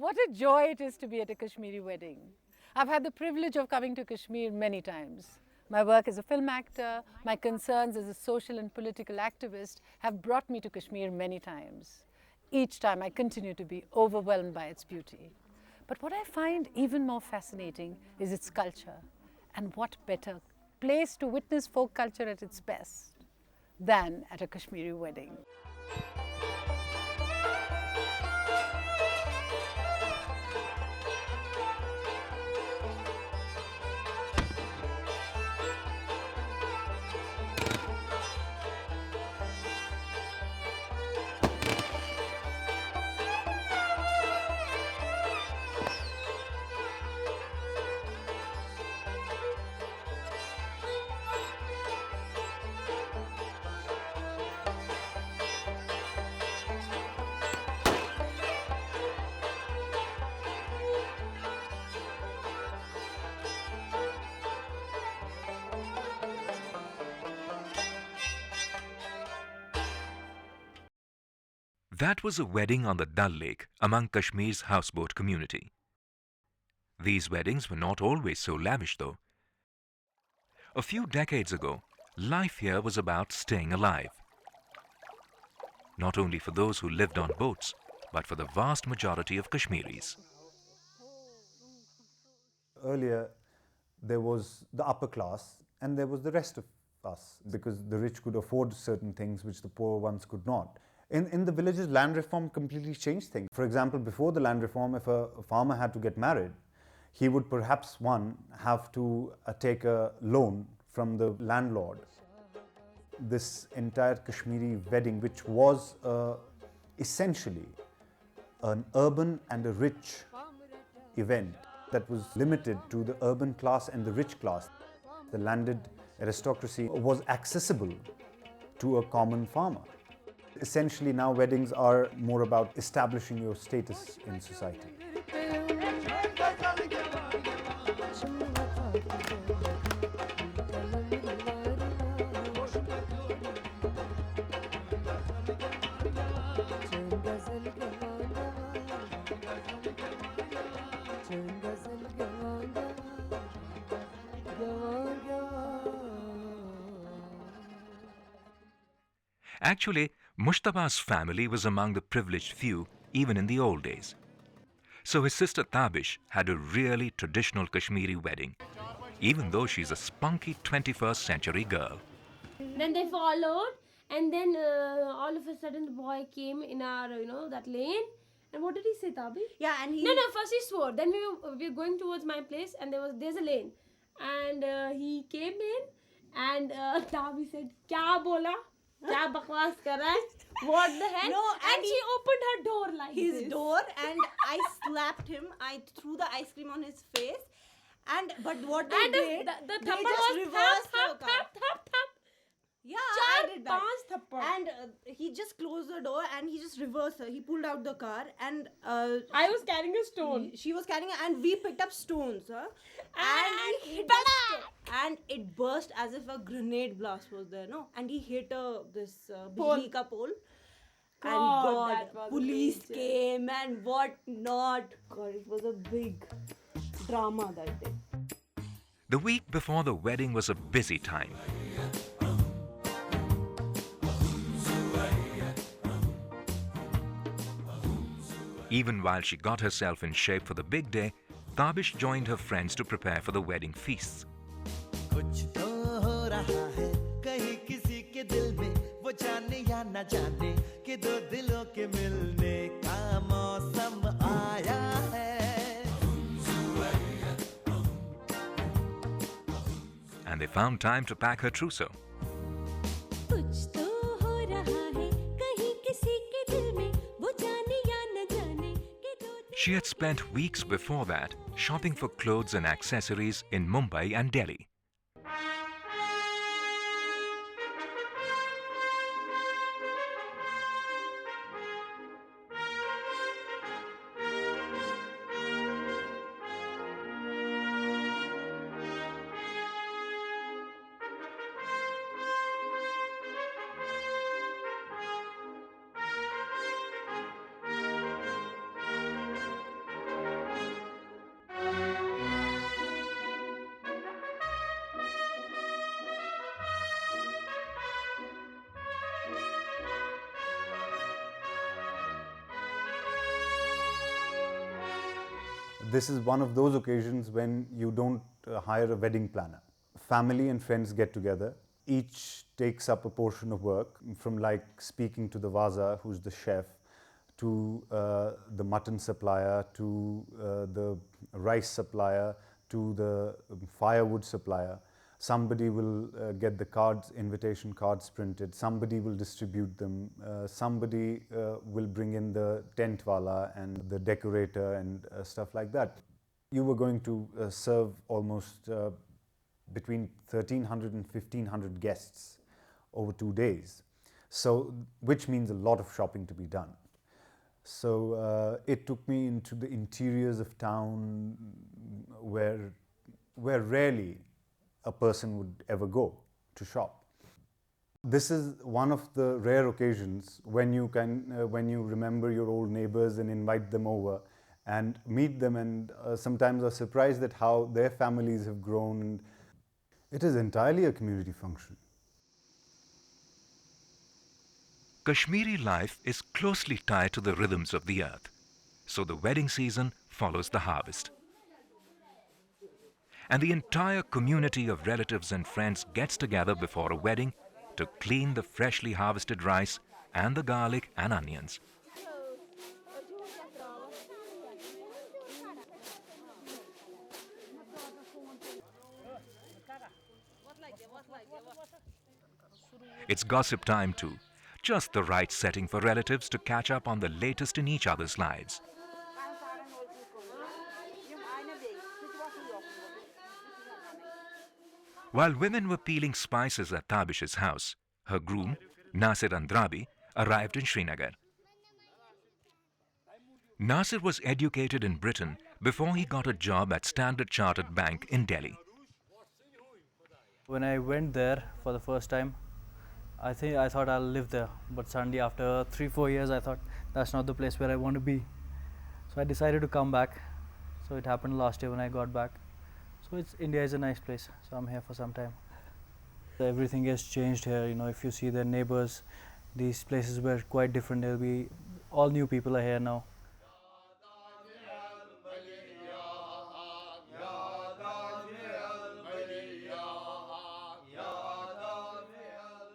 What a joy it is to be at a Kashmiri wedding. I've had the privilege of coming to Kashmir many times. My work as a film actor, my concerns as a social and political activist have brought me to Kashmir many times. Each time I continue to be overwhelmed by its beauty. But what I find even more fascinating is its culture. And what better place to witness folk culture at its best than at a Kashmiri wedding. That was a wedding on the Dal Lake among Kashmir's houseboat community. These weddings were not always so lavish, though. A few decades ago, life here was about staying alive. Not only for those who lived on boats, but for the vast majority of Kashmiris. Earlier, there was the upper class and there was the rest of us, because the rich could afford certain things which the poor ones could not. In the villages, land reform completely changed things. For example, before the land reform, if a farmer had to get married, he would perhaps, have to take a loan from the landlord. This entire Kashmiri wedding, which was essentially an urban and a rich event that was limited to the urban class and the rich class. The landed aristocracy was accessible to a common farmer. Essentially, now weddings are more about establishing your status in society. Actually, Mushtaba's family was among the privileged few even in the old days. So his sister Tabish had a really traditional Kashmiri wedding, even though she's a spunky 21st century girl. Then they followed, and then all of a sudden the boy came in our, that lane. And what did he say, Tabi? Yeah, and he... No, first he swore. Then we were going towards my place, and there's a lane. And he came in, and Tabi said, "Kya bola? Kya bakwas kar raha hai? What the hell?" No, and she opened her door like his this. door, and I slapped him. I threw the ice cream on his face. But what they did, the they thumper just was reversed thap, the car. thap. Yeah, I did that. Paanch thappad. And he just closed the door and he just reversed her. He pulled out the car and... I was carrying a stone. She was carrying, and we picked up stones. And we hit the stone. And it burst as if a grenade blast was there, no? And he hit this bijli ka pole. And God, police came and what not. God, it was a big drama that day. The week before the wedding was a busy time. Even while she got herself in shape for the big day, Tabish joined her friends to prepare for the wedding feasts. And they found time to pack her trousseau. She had spent weeks before that shopping for clothes and accessories in Mumbai and Delhi. this is one of those occasions when you don't hire a wedding planner. Family and friends get together. Each takes up a portion of work, from like speaking to the waza, who's the chef, to the mutton supplier, to the rice supplier, to the firewood supplier. Somebody will get the cards, invitation cards printed. Somebody will distribute them. Somebody will bring in the tent wala and the decorator and stuff like that. You were going to serve almost between 1,300 and 1,500 guests over 2 days. So, which means a lot of shopping to be done. So it took me into the interiors of town where rarely a person would ever go to shop. This is one of the rare occasions when you remember your old neighbors and invite them over and meet them, and sometimes are surprised at how their families have grown. It is entirely a community function. Kashmiri life is closely tied to the rhythms of the earth, so the wedding season follows the harvest. And the entire community of relatives and friends gets together before a wedding to clean the freshly harvested rice and the garlic and onions. It's gossip time too, just the right setting for relatives to catch up on the latest in each other's lives. While women were peeling spices at Tabish's house, her groom, Naseer Andrabi, arrived in Srinagar. Naseer was educated in Britain before he got a job at Standard Chartered Bank in Delhi. When I went there for the first time, I thought I'll live there, but suddenly after 3-4 years I thought that's not the place where I want to be. So I decided to come back. So it happened last year when I got back. So India is a nice place, so I'm here for some time. Everything has changed here, if you see the neighbors, these places were quite different. There'll be all new people are here now.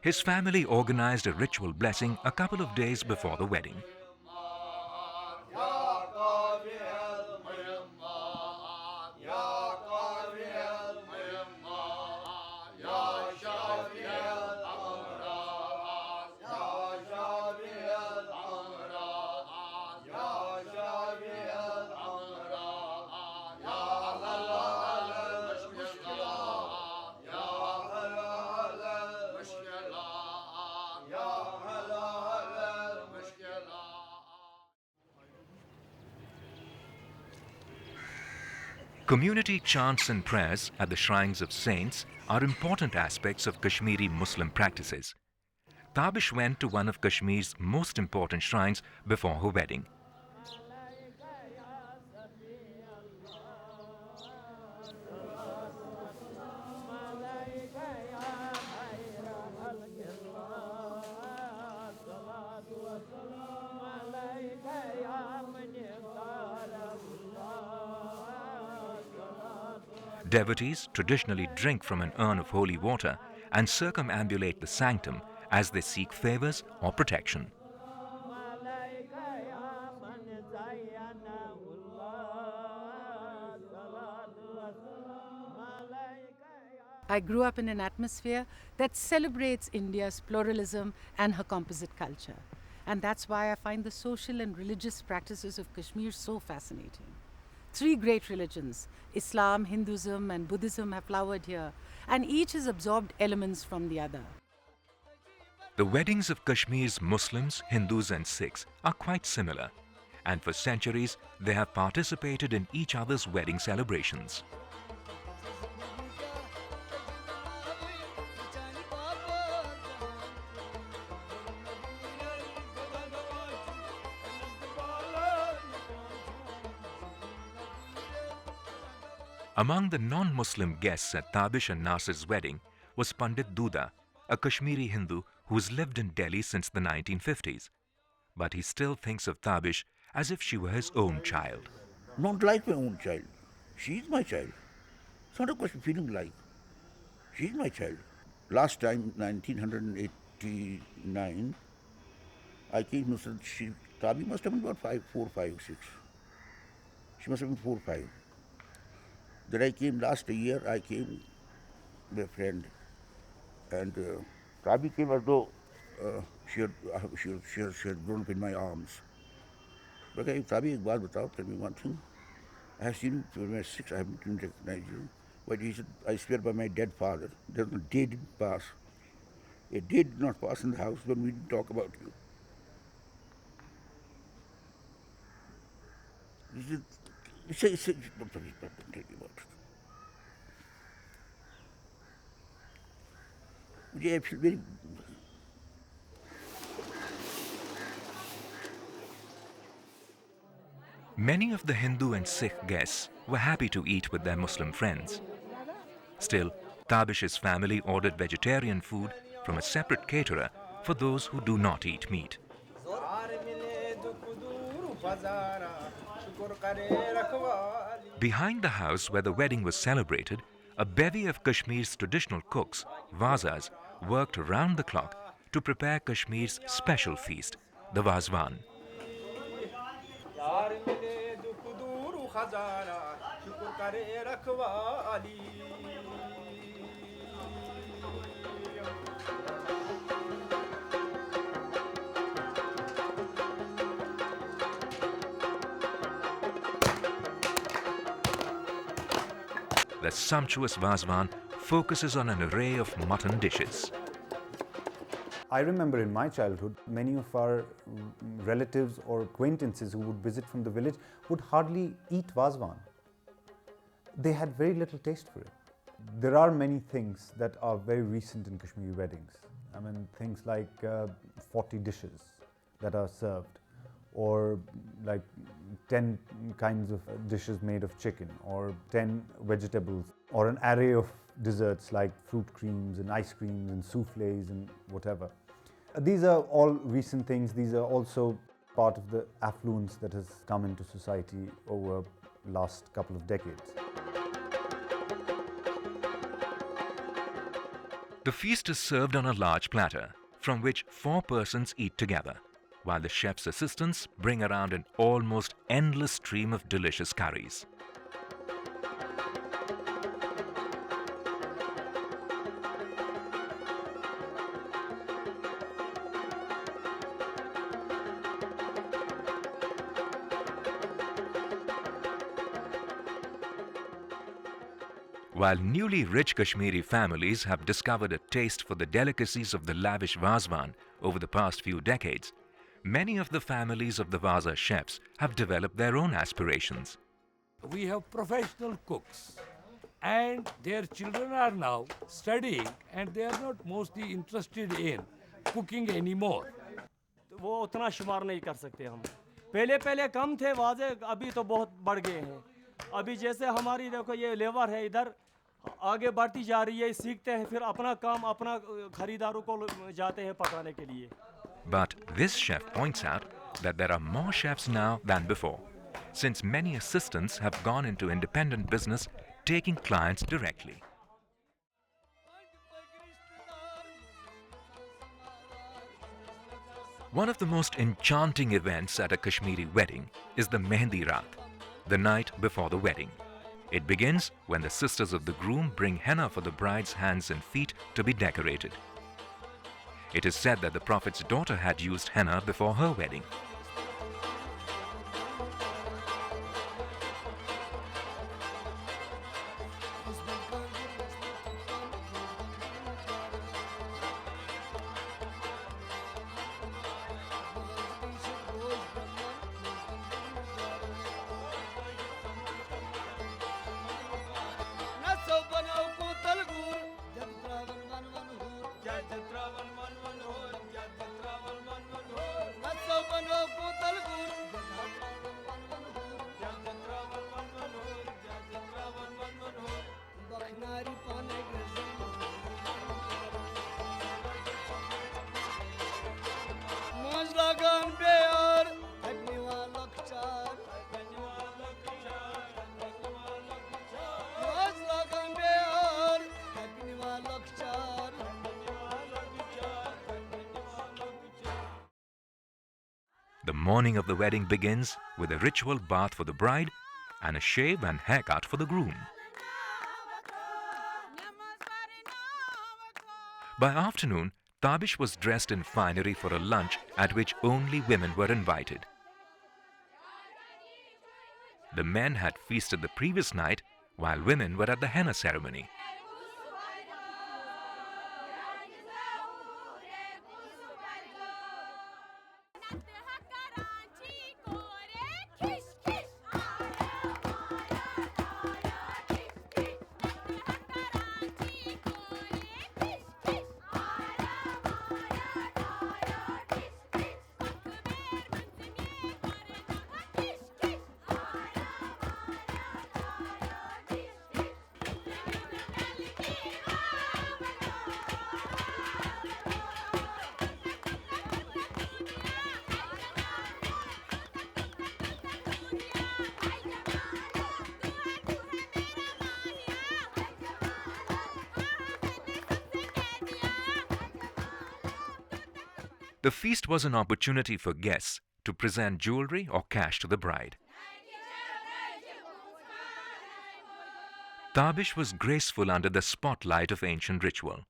His family organized a ritual blessing a couple of days before the wedding. Community chants and prayers at the shrines of saints are important aspects of Kashmiri Muslim practices. Tabish went to one of Kashmir's most important shrines before her wedding. Devotees traditionally drink from an urn of holy water and circumambulate the sanctum as they seek favors or protection. I grew up in an atmosphere that celebrates India's pluralism and her composite culture. And that's why I find the social and religious practices of Kashmir so fascinating. 3 great religions, Islam, Hinduism and Buddhism, have flowered here, and each has absorbed elements from the other. The weddings of Kashmir's Muslims, Hindus and Sikhs are quite similar, and for centuries they have participated in each other's wedding celebrations. Among the non-Muslim guests at Tabish and Naseer's wedding was Pandit Duda, a Kashmiri Hindu who's lived in Delhi since the 1950s. But he still thinks of Tabish as if she were his own child. Not like my own child. She is my child. It's not a question of feeling like. She is my child. Last time, 1989, I came to Tabi must have been about 4, 5, 6. She must have been 4, 5. Then I came last year, I came with a friend. And Tabi came as though she had grown up in my arms. But Tabi, एक बात बताओ, tell me one thing. I have seen you when I was 6, I haven't even recognized you. But he said, I swear by my dead father, that the day didn't pass. A day did not pass in the house when we didn't talk about you. He said, don't tell me about it. Yeah, I feel very... Many of the Hindu and Sikh guests were happy to eat with their Muslim friends. Still, Tabish's family ordered vegetarian food from a separate caterer for those who do not eat meat. Behind the house where the wedding was celebrated, a bevy of Kashmir's traditional cooks, Wazas, worked around the clock to prepare Kashmir's special feast, the Wazwan. The sumptuous Wazwan focuses on an array of mutton dishes. I remember in my childhood, many of our relatives or acquaintances who would visit from the village would hardly eat Wazwan. They had very little taste for it. There are many things that are very recent in Kashmiri weddings. I mean, things like 40 dishes that are served, or like 10 kinds of dishes made of chicken, or 10 vegetables, or an array of desserts like fruit creams and ice creams and souffles and whatever. These are all recent things. These are also part of the affluence that has come into society over the last couple of decades. The feast is served on a large platter, from which 4 persons eat together, while the chef's assistants bring around an almost endless stream of delicious curries. While newly rich Kashmiri families have discovered a taste for the delicacies of the lavish Wazwan over the past few decades, many of the families of the Waza chefs have developed their own aspirations. We have professional cooks and their children are now studying and they are not mostly interested in cooking anymore. वो उतना शुमार नहीं कर सकते हम पहले पहले कम थे वाजे अभी तो बहुत बढ़ गए हैं अभी जैसे हमारी देखो ये लेबर है इधर आगे बढ़ती जा रही है सीखते हैं फिर अपना काम अपना खरीदारों को जाते हैं पकाने के लिए But this chef points out that there are more chefs now than before, since many assistants have gone into independent business, taking clients directly. One of the most enchanting events at a Kashmiri wedding is the Mehndi Raat, the night before the wedding. It begins when the sisters of the groom bring henna for the bride's hands and feet to be decorated. It is said that the Prophet's daughter had used henna before her wedding. The morning of the wedding begins with a ritual bath for the bride and a shave and haircut for the groom. By afternoon, Tabish was dressed in finery for a lunch at which only women were invited. The men had feasted the previous night while women were at the henna ceremony. The feast was an opportunity for guests to present jewelry or cash to the bride. Tabish was graceful under the spotlight of ancient ritual.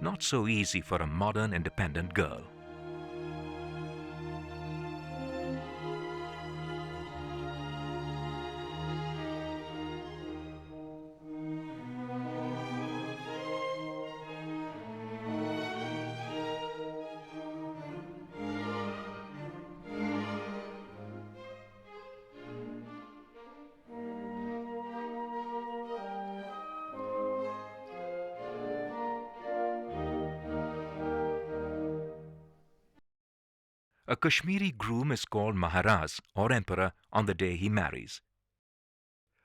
Not so easy for a modern, independent girl. A Kashmiri groom is called Maharaj or Emperor on the day he marries.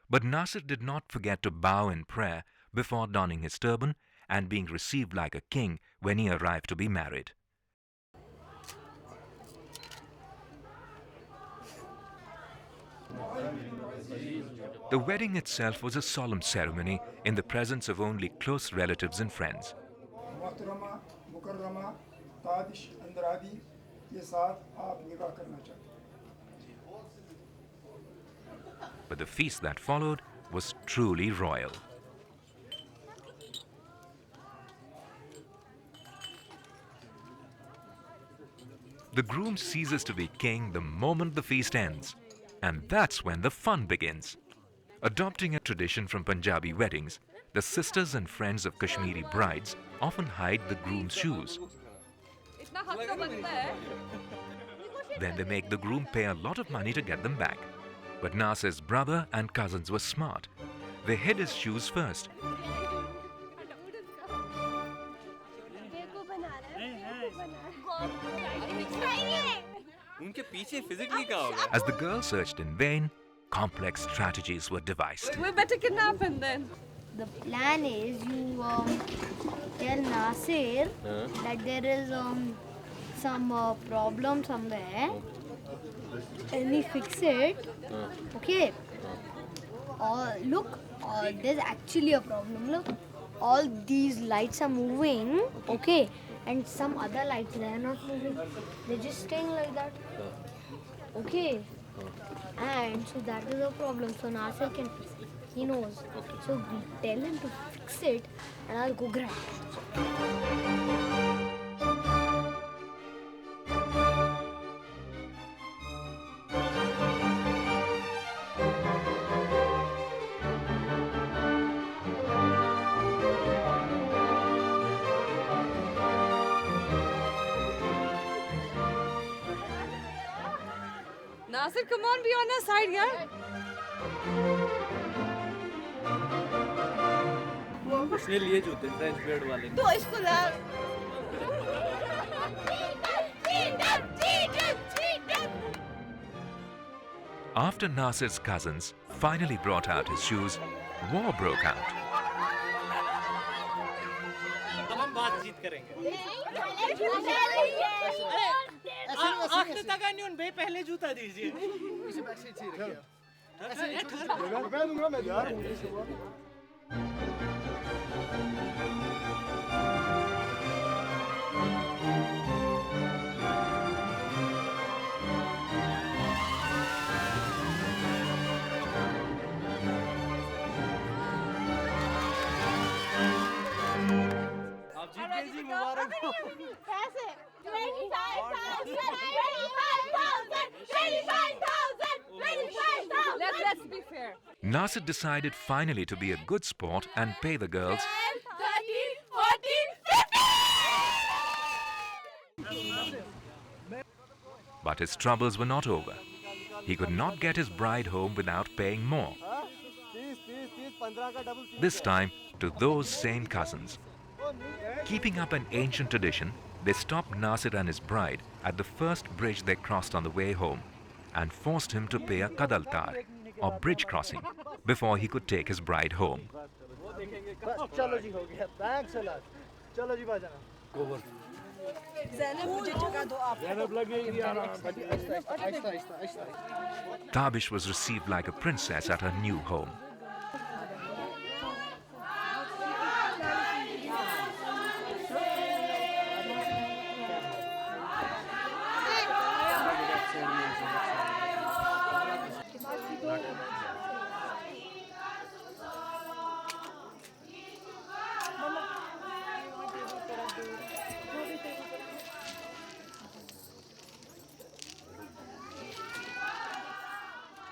But Naseer did not forget to bow in prayer before donning his turban and being received like a king when he arrived to be married. The wedding itself was a solemn ceremony in the presence of only close relatives and friends. But the feast that followed was truly royal. The groom ceases to be king the moment the feast ends, and that's when the fun begins. Adopting a tradition from Punjabi weddings, the sisters and friends of Kashmiri brides often hide the groom's shoes. Then they make the groom pay a lot of money to get them back. But Naseer's brother and cousins were smart. They hid his shoes first. As the girl searched in vain, complex strategies were devised. We better kidnap him then. The plan is you tell Naseer that there is some problem somewhere and we fix it. Okay. Look, there's actually a problem. Look, all these lights are moving. Okay. And some other lights, they are not moving. They're just staying like that. Okay. And so that is a problem. So Naseer can fix it. He knows. So we tell him to fix it and I'll go grab it. Naseer, come on, be on our side, yeah? इसने लिए जूते French beard वाले तो इसको ला After Naseer's cousins finally brought out his shoes, war broke out. अब हम बातचीत करेंगे आखिर तक नहीं बे पहले जूता दीजिए ऐसे पैसे 25,000 25,000 Let's be fair. Nasir decided finally to be a good sport and pay the girls 13, 14, 15. But his troubles were not over. He could not get his bride home without paying more. This time to those same cousins. Keeping up an ancient tradition, they stopped Nasir and his bride at the first bridge they crossed on the way home and forced him to pay a kadaltar, or bridge crossing, before he could take his bride home. Tabish was received like a princess at her new home.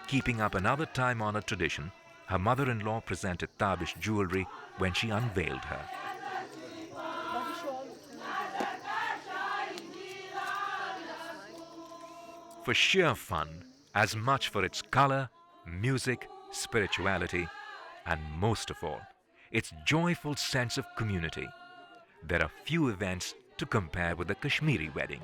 Keeping up another time-honored tradition, her mother-in-law presented Tabish jewelry when she unveiled her. For sheer fun, as much for its color, music, spirituality, and most of all, its joyful sense of community, there are few events to compare with the Kashmiri wedding.